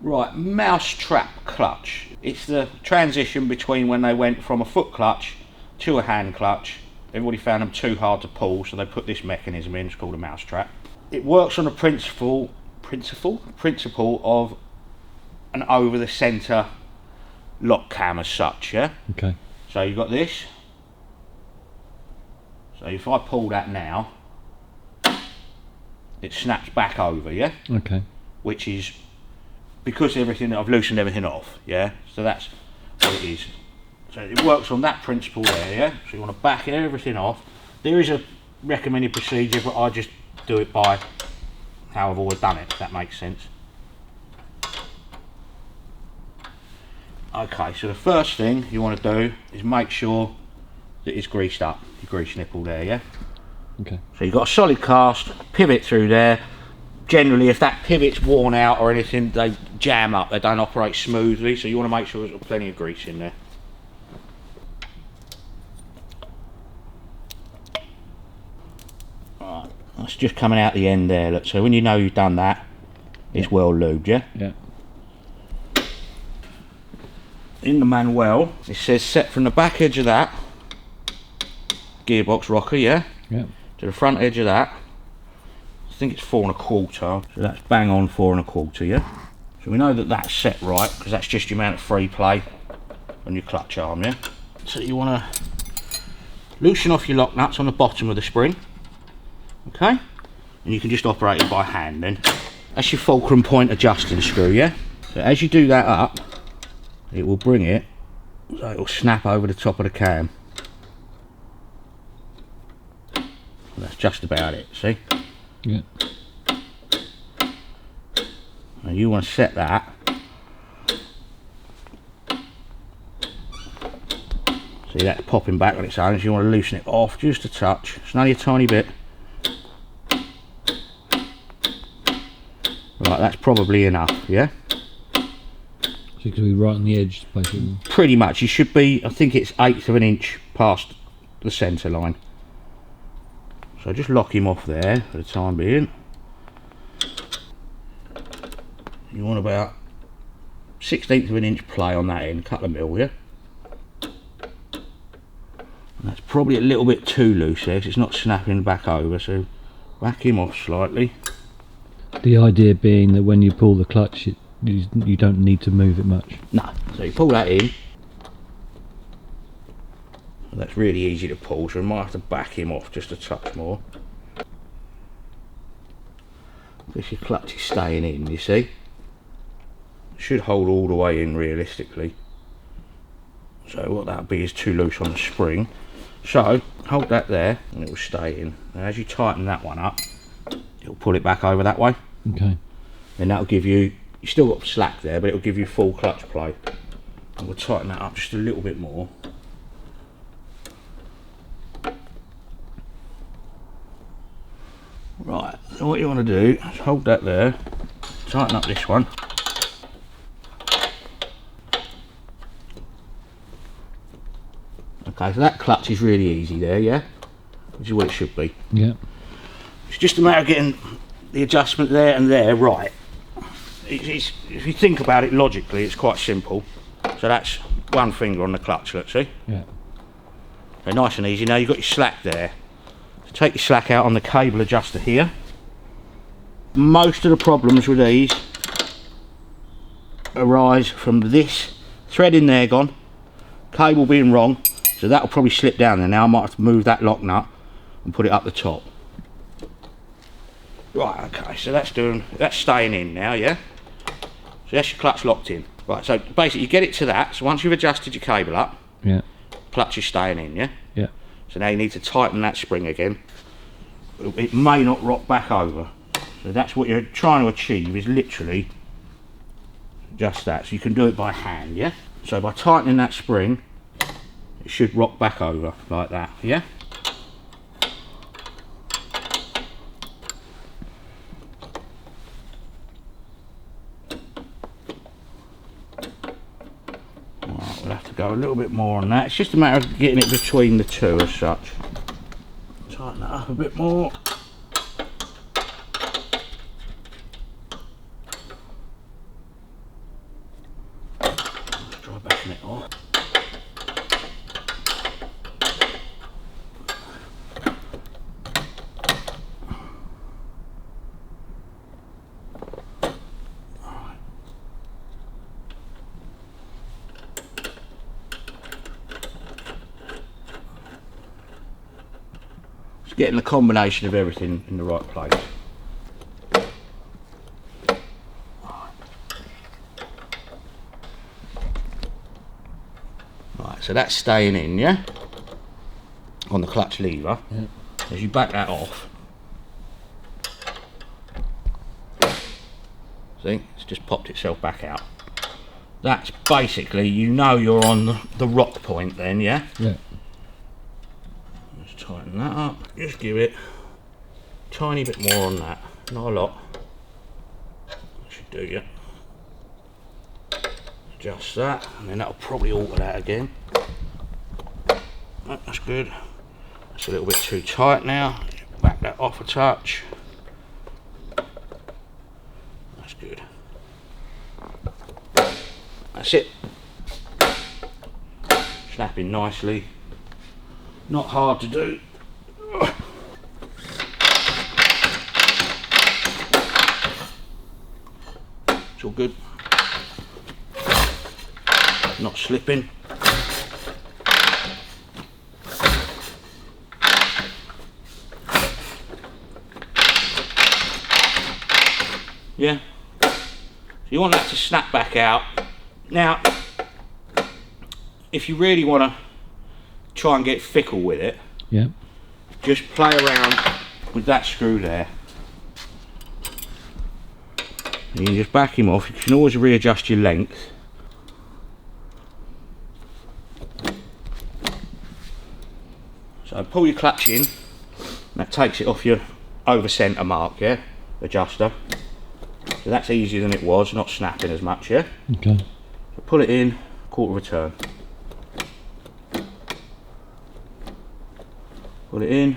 Right, mousetrap clutch. It's the transition between when they went from a foot clutch to a hand clutch. Everybody found them too hard to pull, so they put this mechanism in. It's called a mousetrap. It works on the principle of an over the centre lock cam as such, yeah? Okay. So you've got this. So if I pull that now, it snaps back over, yeah? Okay. Which is because I've loosened everything off, yeah? So that's what it is. So it works on that principle there, yeah? So you want to back everything off. There is a recommended procedure, but I just do it by how I've always done it, if that makes sense. Okay, so the first thing you want to do is make sure that it's greased up, your grease nipple there, yeah? Okay. So you've got a solid cast, pivot through there. Generally, if that pivot's worn out or anything, they jam up, they don't operate smoothly, so you want to make sure there's plenty of grease in there. Right, that's just coming out the end there, look, so when you know you've done that, it's well lubed, yeah? Yeah. In the manual, it says set from the back edge of that gearbox rocker, yeah? Yeah. To the front edge of that, I think it's 4 1/4, so that's bang on 4 1/4, yeah? So we know that that's set right, because that's just the amount of free play on your clutch arm, yeah? So you want to loosen off your lock nuts on the bottom of the spring, okay? And you can just operate it by hand then. That's your fulcrum point adjusting screw, yeah? So as you do that up, it will bring it, so it will snap over the top of the cam. And that's just about it, see? Yeah. Now you want to set that see that's popping back on its own, so you want to loosen it off just a touch. It's only a tiny bit. Right, that's probably enough, yeah? So you could be right on the edge, basically. Pretty much. You should be, I think it's 1/8 of an inch past the centre line. So just lock him off there for the time being. You want about 1/16 of an inch play on that end, couple of mil, yeah? And that's probably a little bit too loose there, 'cause it's not snapping back over, so back him off slightly. The idea being that when you pull the clutch, you don't need to move it much. No, so you pull that in. That's really easy to pull, so we might have to back him off just a touch more. If your clutch is staying in, you see. It should hold all the way in realistically. So what that'll be is too loose on the spring. So hold that there and it will stay in. And as you tighten that one up, it'll pull it back over that way. Okay. And that'll give you still got slack there, but it'll give you full clutch play. And we'll tighten that up just a little bit more. Right, so what you want to do is hold that there, tighten up this one. Okay, so that clutch is really easy there, yeah? Which is what it should be. Yeah. It's just a matter of getting the adjustment there and there right. If you think about it logically, it's quite simple. So that's one finger on the clutch, let's see. Yeah. So nice and easy. Now you've got your slack there. So take your slack out on the cable adjuster here. Most of the problems with these arise from this thread in there gone, cable being wrong, so that'll probably slip down there. Now I might have to move that lock nut and put it up the top. Right, okay, so that's staying in now, yeah? So that's your clutch locked in. Right, so basically you get it to that, so once you've adjusted your cable up, Yeah. clutch is staying in, yeah? Yeah. So now you need to tighten that spring again. It may not rock back over. So that's what you're trying to achieve, is literally just that. So you can do it by hand, yeah? So by tightening that spring, it should rock back over like that, yeah? Right, we'll have to go a little bit more on that. It's just a matter of getting it between the two as such. Tighten that up a bit more. off. Getting the combination of everything in the right place. Right, so that's staying in, yeah? On the clutch lever. Yeah. As you back that off, see, it's just popped itself back out. That's basically, you know you're on the rock point then, yeah? Yeah. Tighten that up, just give it a tiny bit more on that, not a lot. That should do, yeah. Adjust that, and then that'll probably alter that again. Right, that's good. That's a little bit too tight now. Back that off a touch. That's good. That's it. Snapping nicely. Not hard to do. It's all good. Not slipping. Yeah. So you want that to snap back out. Now, if you really want to try and get fickle with it, Yeah. just play around with that screw there. And you just back him off. You can always readjust your length. So pull your clutch in, and that takes it off your over centre mark, yeah, adjuster. So that's easier than it was, not snapping as much, yeah. Okay. So pull it in, quarter of a turn. Pull it in,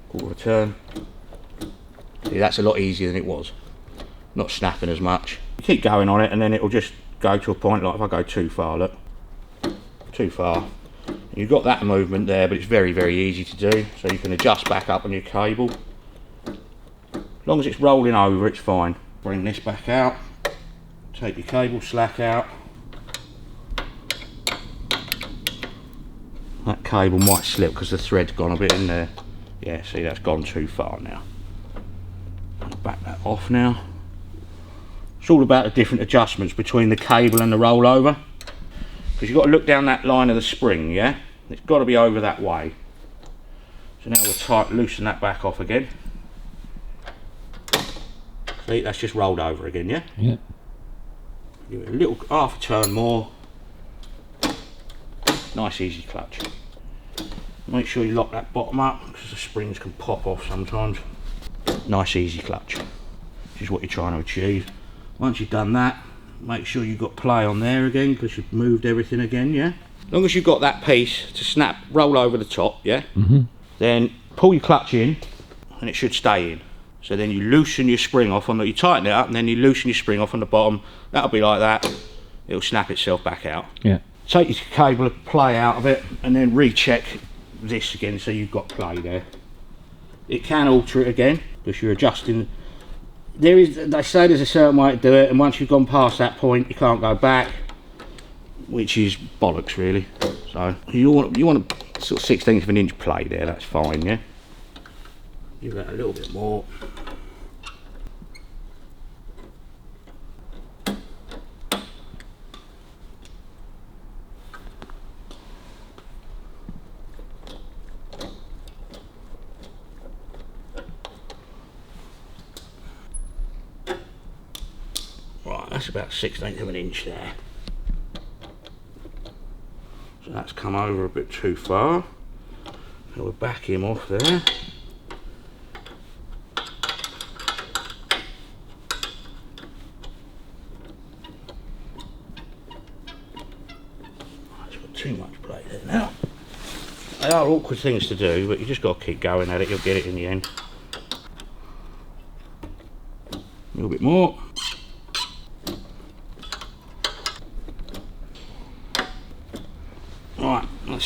quarter of a turn. See, that's a lot easier than it was. Not snapping as much. You keep going on it and then it'll just go to a point, like if I go too far, look. Too far. And you've got that movement there, but it's very, very easy to do. So you can adjust back up on your cable. As long as it's rolling over, it's fine. Bring this back out. Take your cable slack out. That cable might slip because the thread's gone a bit in there. Yeah, see, that's gone too far now. Back that off now. It's all about the different adjustments between the cable and the rollover. Because you've got to look down that line of the spring, yeah? It's got to be over that way. So now we'll loosen that back off again. See, that's just rolled over again, yeah? Yeah. Give it a little, half a turn more. Nice easy clutch. Make sure you lock that bottom up because the springs can pop off sometimes. Nice easy clutch, which is what you're trying to achieve. Once you've done that, make sure you've got play on there again because you've moved everything again, yeah? As long as you've got that piece to snap, roll over the top, yeah? Then pull your clutch in and it should stay in. So then you loosen your spring off on the, you tighten it up and then you loosen your spring off on the bottom. That'll be like that. It'll snap itself back out. Yeah. Take your cable of play out of it and then recheck this again so you've got play there. It can alter it again because you're adjusting. They say there's a certain way to do it, and once you've gone past that point you can't go back, which is bollocks really. So you want a sort of 1/16 of an inch play there, that's fine, yeah? Give that a little bit more. Right, that's about 1/16 of an inch there. So that's come over a bit too far. So we'll back him off there. It's got too much play there now. They are awkward things to do, but you just got to keep going at it, you'll get it in the end. A little bit more.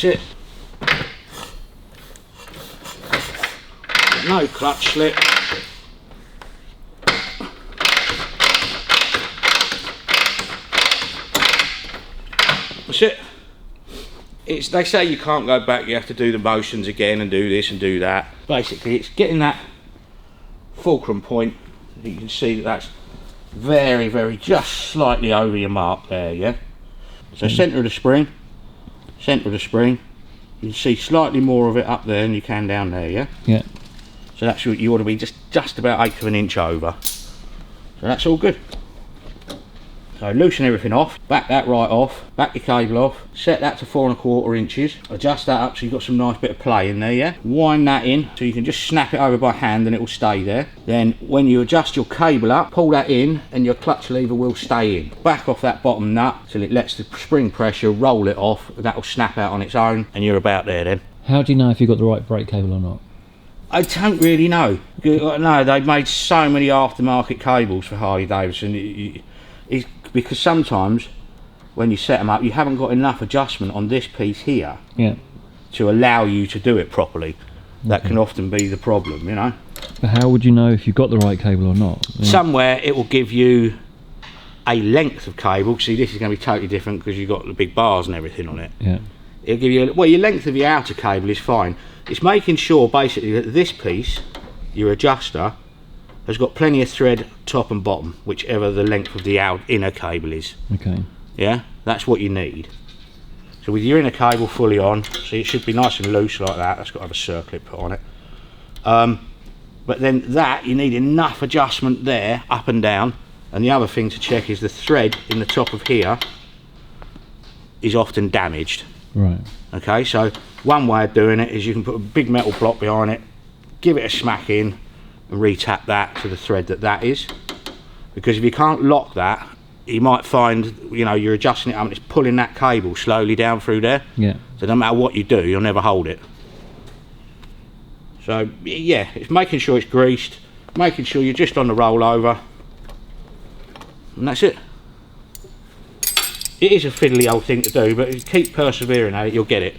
That's it. No clutch slip. That's it. They say you can't go back, you have to do the motions again and do this and do that. Basically, it's getting that fulcrum point. You can see that that's very, very just slightly over your mark there, yeah? So centre of the spring, you can see slightly more of it up there than you can down there, yeah? Yeah. So that's what you ought to be just about 1/8 of an inch over. So that's all good. So loosen everything off, back that right off, back your cable off, set that to 4 1/4 inches, adjust that up so you've got some nice bit of play in there, yeah? Wind that in so you can just snap it over by hand and it will stay there. Then when you adjust your cable up, pull that in and your clutch lever will stay in. Back off that bottom nut till it lets the spring pressure roll it off, that will snap out on its own and you're about there then. How do you know if you've got the right brake cable or not? I don't really know. No, they've made so many aftermarket cables for Harley Davidson. Because sometimes when you set them up, you haven't got enough adjustment on this piece here to allow you to do it properly. That can often be the problem, you know. But how would you know if you've got the right cable or not? Somewhere it will give you a length of cable. See, this is going to be totally different because you've got the big bars and everything on it. Yeah. It'll give you, well, your length of your outer cable is fine. It's making sure basically that this piece, your adjuster, has got plenty of thread top and bottom, whichever the length of the inner cable is. Okay. Yeah, that's what you need. So with your inner cable fully on, see, it should be nice and loose like that. That's got to have a circlip put on it. But then that, you need enough adjustment there, up and down. And the other thing to check is the thread in the top of here is often damaged. Right. Okay, so one way of doing it is you can put a big metal block behind it, give it a smack in, and re-tap that to the thread that is. Because if you can't lock that, you might find, you know, you're adjusting it up and it's pulling that cable slowly down through there. Yeah. So no matter what you do, you'll never hold it. So yeah, it's making sure it's greased, making sure you're just on the rollover, and that's it. It is a fiddly old thing to do, but if you keep persevering at it, you'll get it.